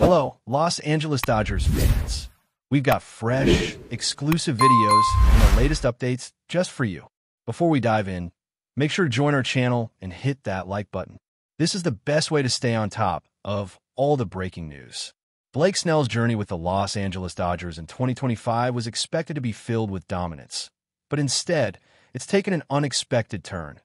Hello, Los Angeles Dodgers fans. We've got fresh, exclusive videos and the latest updates just for you. Before we dive in, make sure to join our channel and hit that like button. This is the best way to stay on top of all the breaking news. Blake Snell's journey with the Los Angeles Dodgers in 2025 was expected to be filled with dominance, but instead, it's taken an unexpected turn,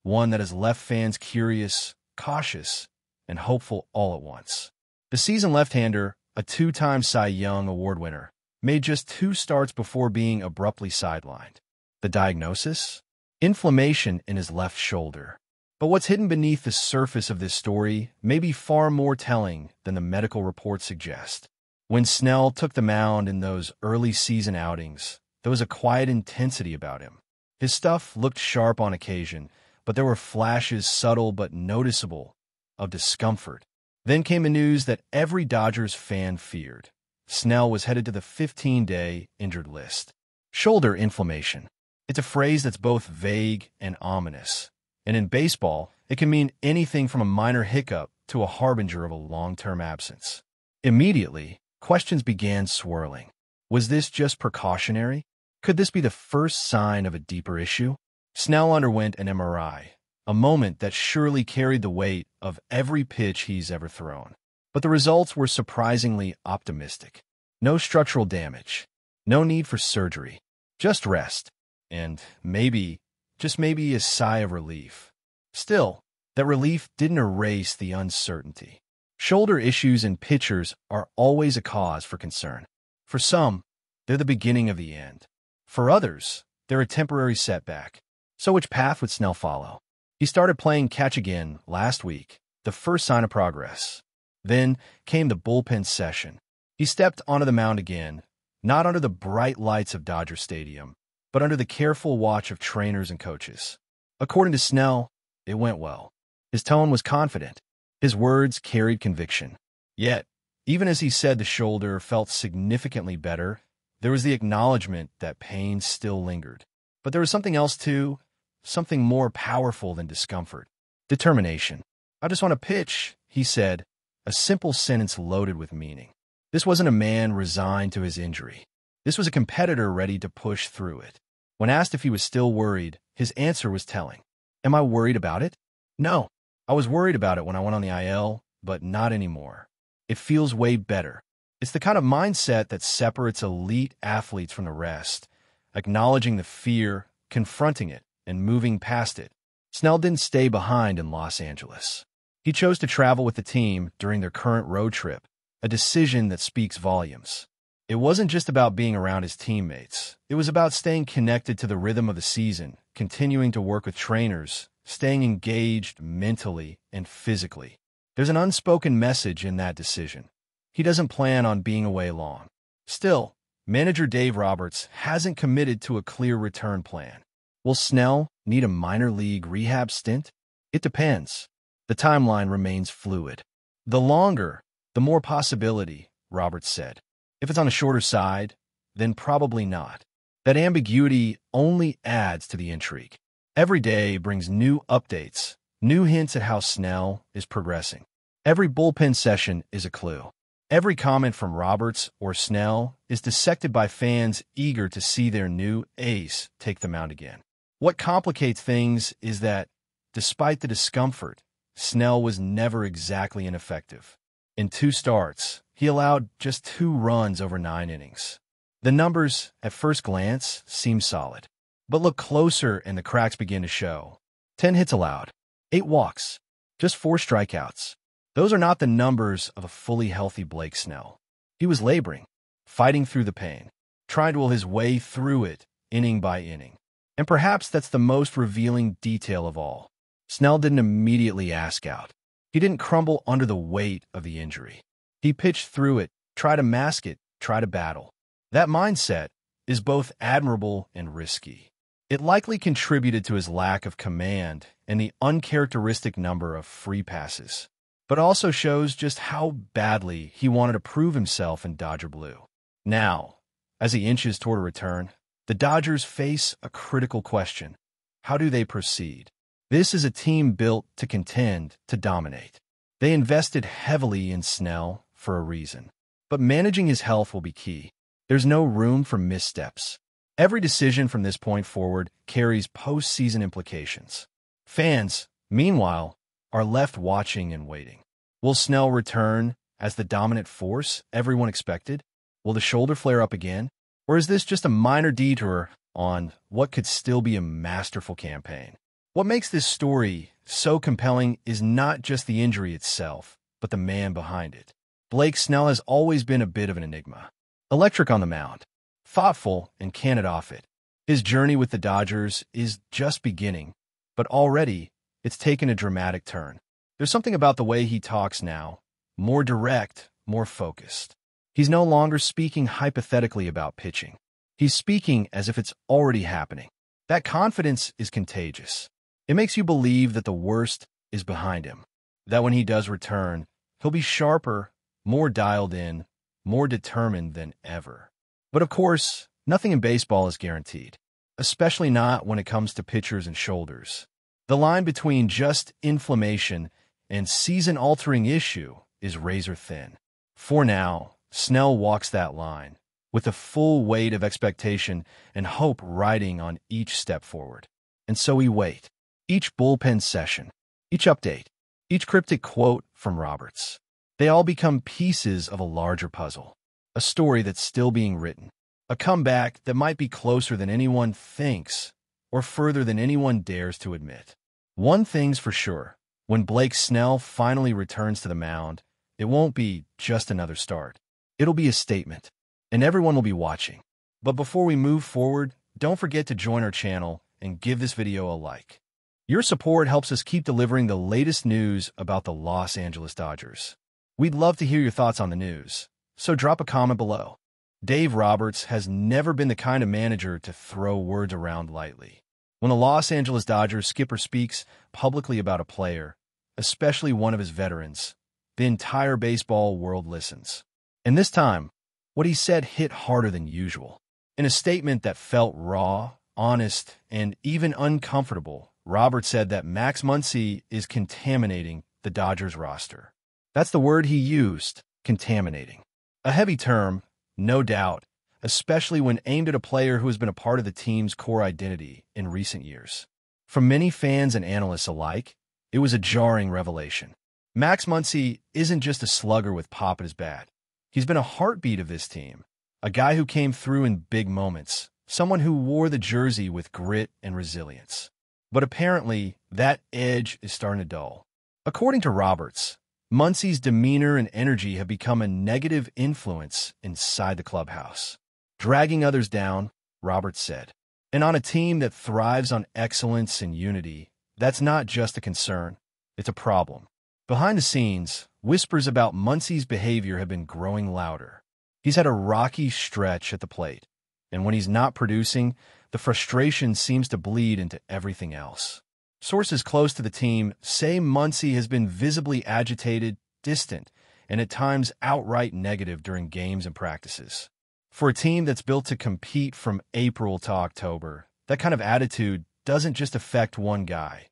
one that has left fans curious, cautious, and hopeful all at once. The seasoned left-hander, a two-time Cy Young Award winner, made just 2 starts before being abruptly sidelined. The diagnosis? Inflammation in his left shoulder. But what's hidden beneath the surface of this story may be far more telling than the medical reports suggest. When Snell took the mound in those early season outings, there was a quiet intensity about him. His stuff looked sharp on occasion, but there were flashes, subtle but noticeable, of discomfort. Then came the news that every Dodgers fan feared. Snell was headed to the 15-day injured list. Shoulder inflammation. It's a phrase that's both vague and ominous. And in baseball, it can mean anything from a minor hiccup to a harbinger of a long-term absence. Immediately, questions began swirling. Was this just precautionary? Could this be the first sign of a deeper issue? Snell underwent an MRI, a moment that surely carried the weight of every pitch he's ever thrown. But the results were surprisingly optimistic. No structural damage, no need for surgery, just rest, and maybe, just maybe, a sigh of relief. Still, that relief didn't erase the uncertainty. Shoulder issues in pitchers are always a cause for concern. For some, they're the beginning of the end. For others, they're a temporary setback. So which path would Snell follow? He started playing catch again last week, the first sign of progress. Then came the bullpen session. He stepped onto the mound again, not under the bright lights of Dodger Stadium, but under the careful watch of trainers and coaches. According to Snell, it went well. His tone was confident. His words carried conviction. Yet, even as he said the shoulder felt significantly better, there was the acknowledgement that pain still lingered. But there was something else too, something more powerful than discomfort. Determination. "I just want to pitch," he said, a simple sentence loaded with meaning. This wasn't a man resigned to his injury. This was a competitor ready to push through it. When asked if he was still worried, his answer was telling. "Am I worried about it? No. I was worried about it when I went on the IL, but not anymore. It feels way better." It's the kind of mindset that separates elite athletes from the rest, acknowledging the fear, confronting it, and moving past it. Snell didn't stay behind in Los Angeles. He chose to travel with the team during their current road trip, a decision that speaks volumes. It wasn't just about being around his teammates. It was about staying connected to the rhythm of the season, continuing to work with trainers, staying engaged mentally and physically. There's an unspoken message in that decision. He doesn't plan on being away long. Still, manager Dave Roberts hasn't committed to a clear return plan. Will Snell need a minor league rehab stint? It depends. The timeline remains fluid. The longer, the more possibility, Roberts said. If it's on a shorter side, then probably not. That ambiguity only adds to the intrigue. Every day brings new updates, new hints at how Snell is progressing. Every bullpen session is a clue. Every comment from Roberts or Snell is dissected by fans eager to see their new ace take the mound again. What complicates things is that, despite the discomfort, Snell was never exactly ineffective. In 2 starts, he allowed just 2 runs over 9 innings. The numbers, at first glance, seem solid. But look closer and the cracks begin to show. 10 hits allowed, 8 walks, just 4 strikeouts. Those are not the numbers of a fully healthy Blake Snell. He was laboring, fighting through the pain, trying to will his way through it, inning by inning. And perhaps that's the most revealing detail of all. Snell didn't immediately ask out. He didn't crumble under the weight of the injury. He pitched through it, tried to mask it, tried to battle. That mindset is both admirable and risky. It likely contributed to his lack of command and the uncharacteristic number of free passes, but also shows just how badly he wanted to prove himself in Dodger blue. Now, as he inches toward a return, the Dodgers face a critical question. How do they proceed? This is a team built to contend, to dominate. They invested heavily in Snell, for a reason. But managing his health will be key. There's no room for missteps. Every decision from this point forward carries postseason implications. Fans, meanwhile, are left watching and waiting. Will Snell return as the dominant force everyone expected? Will the shoulder flare up again? Or is this just a minor detour on what could still be a masterful campaign? What makes this story so compelling is not just the injury itself, but the man behind it. Blake Snell has always been a bit of an enigma. Electric on the mound, thoughtful and candid off it. His journey with the Dodgers is just beginning, but already it's taken a dramatic turn. There's something about the way he talks now, more direct, more focused. He's no longer speaking hypothetically about pitching. He's speaking as if it's already happening. That confidence is contagious. It makes you believe that the worst is behind him, that when he does return, he'll be sharper, more dialed in, more determined than ever. But of course, nothing in baseball is guaranteed, especially not when it comes to pitchers and shoulders. The line between just inflammation and season-altering issue is razor thin. For now, Snell walks that line, with the full weight of expectation and hope riding on each step forward. And so we wait. Each bullpen session, each update, each cryptic quote from Roberts. They all become pieces of a larger puzzle, a story that's still being written, a comeback that might be closer than anyone thinks or further than anyone dares to admit. One thing's for sure, when Blake Snell finally returns to the mound, it won't be just another start. It'll be a statement, and everyone will be watching. But before we move forward, don't forget to join our channel and give this video a like. Your support helps us keep delivering the latest news about the Los Angeles Dodgers. We'd love to hear your thoughts on the news, so drop a comment below. Dave Roberts has never been the kind of manager to throw words around lightly. When the Los Angeles Dodgers skipper speaks publicly about a player, especially one of his veterans, the entire baseball world listens. And this time, what he said hit harder than usual. In a statement that felt raw, honest, and even uncomfortable, Roberts said that Max Muncy is contaminating the Dodgers roster. That's the word he used, contaminating. A heavy term, no doubt, especially when aimed at a player who has been a part of the team's core identity in recent years. From many fans and analysts alike, it was a jarring revelation. Max Muncy isn't just a slugger with pop at his bat. He's been a heartbeat of this team, a guy who came through in big moments, someone who wore the jersey with grit and resilience. But apparently, that edge is starting to dull. According to Roberts, Muncy's demeanor and energy have become a negative influence inside the clubhouse, dragging others down, Roberts said. And on a team that thrives on excellence and unity, that's not just a concern, it's a problem. Behind the scenes, whispers about Muncy's behavior have been growing louder. He's had a rocky stretch at the plate, and when he's not producing, the frustration seems to bleed into everything else. Sources close to the team say Muncy has been visibly agitated, distant, and at times outright negative during games and practices. For a team that's built to compete from April to October, that kind of attitude doesn't just affect one guy.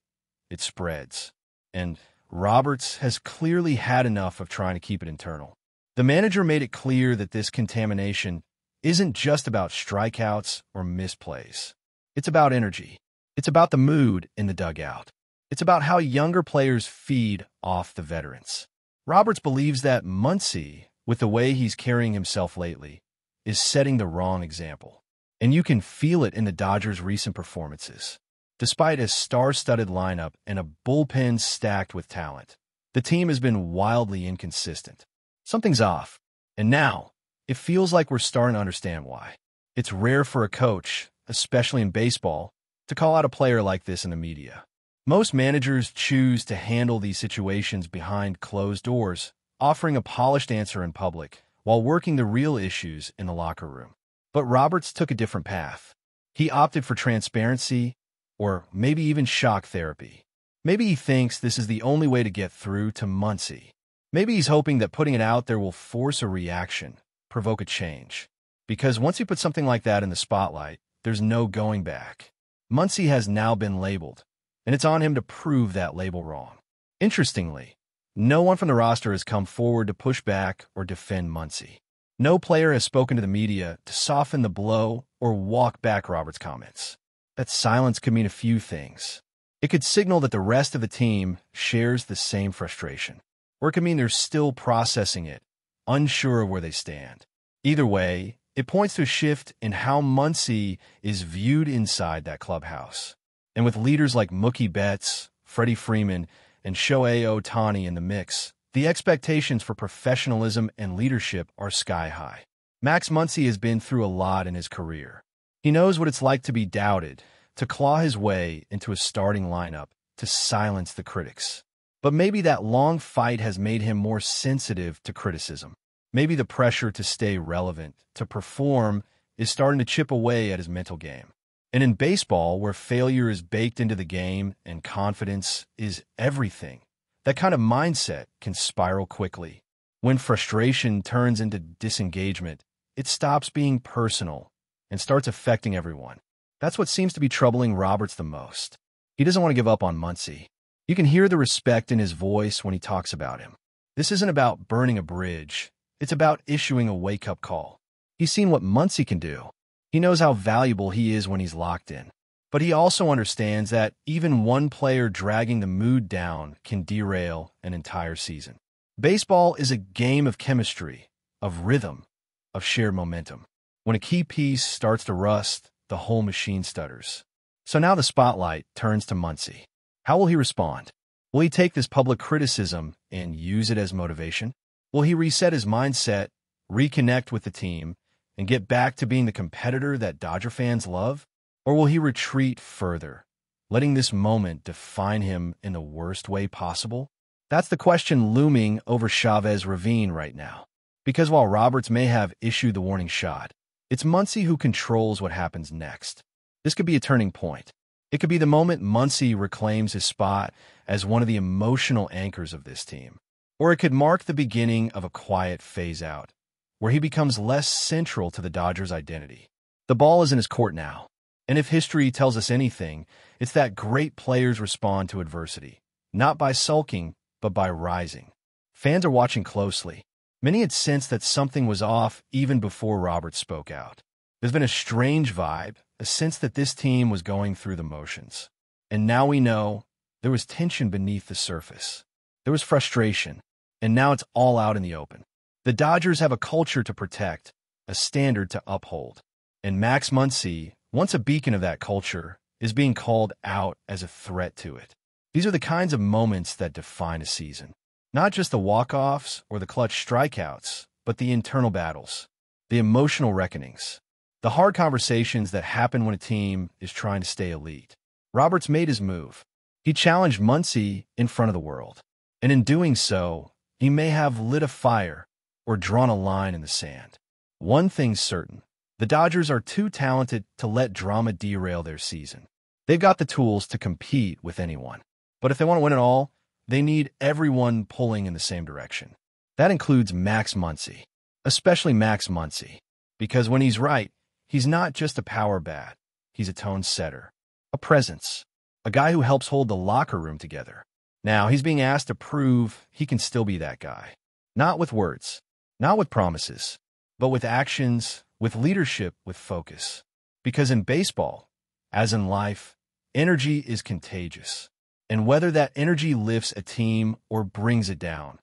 It spreads. And Roberts has clearly had enough of trying to keep it internal. The manager made it clear that this contamination isn't just about strikeouts or misplays. It's about energy. It's about the mood in the dugout. It's about how younger players feed off the veterans. Roberts believes that Muncy, with the way he's carrying himself lately, is setting the wrong example. And you can feel it in the Dodgers' recent performances. Despite a star-studded lineup and a bullpen stacked with talent, the team has been wildly inconsistent. Something's off. And now, it feels like we're starting to understand why. It's rare for a coach, especially in baseball, to call out a player like this in the media. Most managers choose to handle these situations behind closed doors, offering a polished answer in public, while working the real issues in the locker room. But Roberts took a different path. He opted for transparency, or maybe even shock therapy. Maybe he thinks this is the only way to get through to Muncy. Maybe he's hoping that putting it out there will force a reaction, provoke a change. Because once you put something like that in the spotlight, there's no going back. Muncy has now been labeled, and it's on him to prove that label wrong. Interestingly, No one from the roster has come forward to push back or defend Muncy. No player has spoken to the media to soften the blow or walk back Roberts' comments. That silence could mean a few things. It could signal that the rest of the team shares the same frustration, or it could mean they're still processing it, unsure of where they stand. Either way, it points to a shift in how Muncy is viewed inside that clubhouse. And with leaders like Mookie Betts, Freddie Freeman, and Shohei Ohtani in the mix, the expectations for professionalism and leadership are sky high. Max Muncy has been through a lot in his career. He knows what it's like to be doubted, to claw his way into a starting lineup, to silence the critics. But maybe that long fight has made him more sensitive to criticism. Maybe the pressure to stay relevant, to perform, is starting to chip away at his mental game. And in baseball, where failure is baked into the game and confidence is everything, that kind of mindset can spiral quickly. When frustration turns into disengagement, it stops being personal and starts affecting everyone. That's what seems to be troubling Roberts the most. He doesn't want to give up on Muncy. You can hear the respect in his voice when he talks about him. This isn't about burning a bridge. It's about issuing a wake-up call. He's seen what Muncy can do. He knows how valuable he is when he's locked in. But he also understands that even one player dragging the mood down can derail an entire season. Baseball is a game of chemistry, of rhythm, of shared momentum. When a key piece starts to rust, the whole machine stutters. So now the spotlight turns to Muncy. How will he respond? Will he take this public criticism and use it as motivation? Will he reset his mindset, reconnect with the team, and get back to being the competitor that Dodger fans love? Or will he retreat further, letting this moment define him in the worst way possible? That's the question looming over Chavez Ravine right now. Because while Roberts may have issued the warning shot, it's Muncy who controls what happens next. This could be a turning point. It could be the moment Muncy reclaims his spot as one of the emotional anchors of this team. Or it could mark the beginning of a quiet phase-out, where he becomes less central to the Dodgers' identity. The ball is in his court now, and if history tells us anything, it's that great players respond to adversity, not by sulking, but by rising. Fans are watching closely. Many had sensed that something was off even before Roberts spoke out. There's been a strange vibe, a sense that this team was going through the motions. And now we know there was tension beneath the surface. There was frustration, and now it's all out in the open. The Dodgers have a culture to protect, a standard to uphold. And Max Muncy, once a beacon of that culture, is being called out as a threat to it. These are the kinds of moments that define a season. Not just the walk-offs or the clutch strikeouts, but the internal battles, the emotional reckonings, the hard conversations that happen when a team is trying to stay elite. Roberts made his move. He challenged Muncy in front of the world. And in doing so, he may have lit a fire or drawn a line in the sand. One thing's certain. The Dodgers are too talented to let drama derail their season. They've got the tools to compete with anyone. But if they want to win it all, they need everyone pulling in the same direction. That includes Max Muncy, especially Max Muncy, because when he's right, he's not just a power bat. He's a tone setter, a presence, a guy who helps hold the locker room together. Now, he's being asked to prove he can still be that guy. Not with words, not with promises, but with actions, with leadership, with focus. Because in baseball, as in life, energy is contagious. And whether that energy lifts a team or brings it down,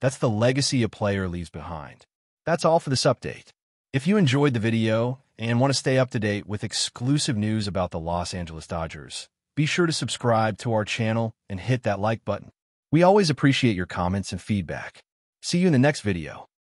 that's the legacy a player leaves behind. That's all for this update. If you enjoyed the video and want to stay up to date with exclusive news about the Los Angeles Dodgers, be sure to subscribe to our channel and hit that like button. We always appreciate your comments and feedback. See you in the next video.